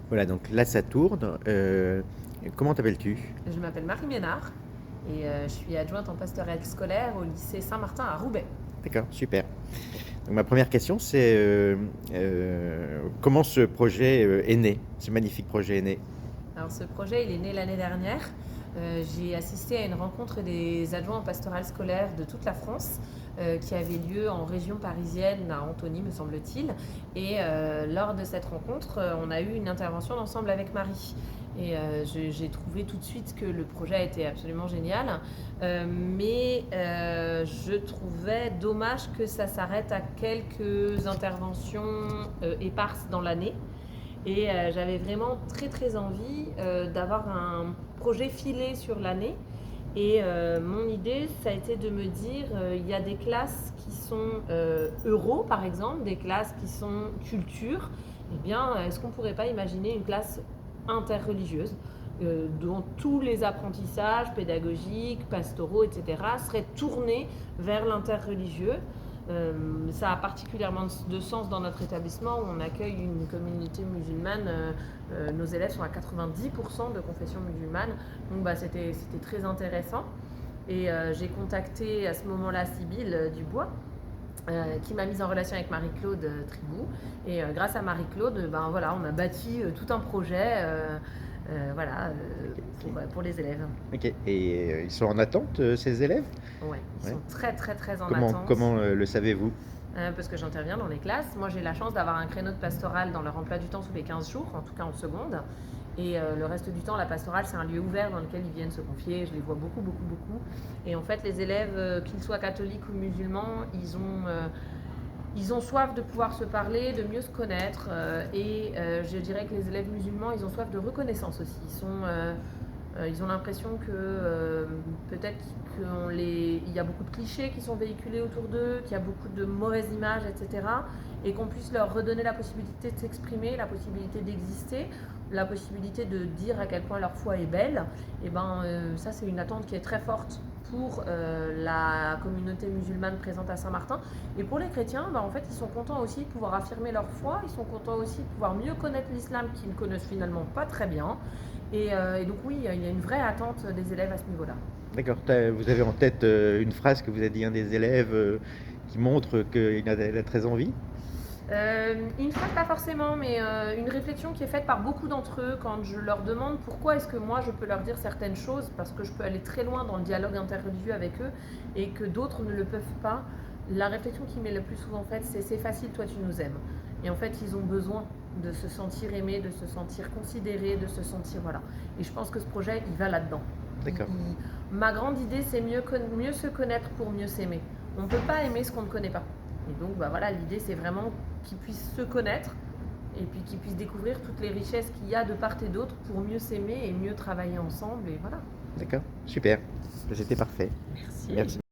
Voilà, donc là ça tourne. Comment t'appelles-tu? Je m'appelle Marie Ménard et je suis adjointe en pastoral scolaire au lycée Saint-Martin à Roubaix. D'accord, super. Donc ma première question c'est comment ce projet est né, ce magnifique projet est né? Alors ce projet, il est né l'année dernière. J'ai assisté à une rencontre des adjoints en pastoral scolaire de toute la France qui avait lieu en région parisienne, à Antony me semble-t-il. Et lors de cette rencontre, on a eu une intervention ensemble avec Marie. Et j'ai trouvé tout de suite que le projet était absolument génial. Mais je trouvais dommage que ça s'arrête à quelques interventions éparses dans l'année. Et j'avais vraiment très très envie d'avoir un projet filé sur l'année. Et mon idée, ça a été de me dire, il y a des classes qui sont euro, par exemple, des classes qui sont culture. Eh bien, est-ce qu'on ne pourrait pas imaginer une classe interreligieuse dont tous les apprentissages pédagogiques, pastoraux, etc., seraient tournés vers l'interreligieux. Ça a particulièrement de sens dans notre établissement où on accueille une communauté musulmane. Nos élèves sont à 90% de confession musulmane. Donc c'était très intéressant. Et j'ai contacté à ce moment-là Sybille Dubois, qui m'a mise en relation avec Marie-Claude Tribou. Et grâce à Marie-Claude, voilà, on a bâti tout un projet voilà, pour les élèves. Ok, et ils sont en attente ces élèves? Ouais, ils Ouais. sont très très très en Comment, attente. comment le savez-vous? Parce que j'interviens dans les classes. Moi, j'ai la chance d'avoir un créneau de pastoral dans leur emploi du temps tous les 15 jours, en tout cas en seconde. Et le reste du temps, la pastorale, c'est un lieu ouvert dans lequel ils viennent se confier. Je les vois beaucoup, beaucoup, beaucoup. Et en fait, les élèves, qu'ils soient catholiques ou musulmans, ils ont soif de pouvoir se parler, de mieux se connaître. Et je dirais que les élèves musulmans, ils ont soif de reconnaissance aussi. Ils ont l'impression que peut-être qu'il y a beaucoup de clichés qui sont véhiculés autour d'eux, qu'il y a beaucoup de mauvaises images, etc. Et qu'on puisse leur redonner la possibilité de s'exprimer, la possibilité d'exister, la possibilité de dire à quel point leur foi est belle. Et ça, c'est une attente qui est très forte pour la communauté musulmane présente à Saint-Martin. Et pour les chrétiens, en fait, ils sont contents aussi de pouvoir affirmer leur foi, ils sont contents aussi de pouvoir mieux connaître l'islam qu'ils ne connaissent finalement pas très bien. Et donc oui, il y a une vraie attente des élèves à ce niveau-là. D'accord, vous avez en tête une phrase que vous a dit un des élèves qui montre qu'il a très envie? Une phrase pas forcément, mais une réflexion qui est faite par beaucoup d'entre eux quand je leur demande pourquoi est-ce que moi je peux leur dire certaines choses, parce que je peux aller très loin dans le dialogue interreligieux avec eux et que d'autres ne le peuvent pas. La réflexion qui m'est le plus souvent faite, c'est facile, toi tu nous aimes. Et en fait, ils ont besoin de se sentir aimés, de se sentir considérés, de se sentir voilà. Et je pense que ce projet, il va là-dedans. D'accord. Ma grande idée, c'est mieux se connaître pour mieux s'aimer. On ne peut pas aimer ce qu'on ne connaît pas. Et donc, voilà, l'idée, c'est vraiment qu'ils puissent se connaître et puis qu'ils puissent découvrir toutes les richesses qu'il y a de part et d'autre pour mieux s'aimer et mieux travailler ensemble. Et voilà. D'accord, super. C'était parfait. Merci. Merci.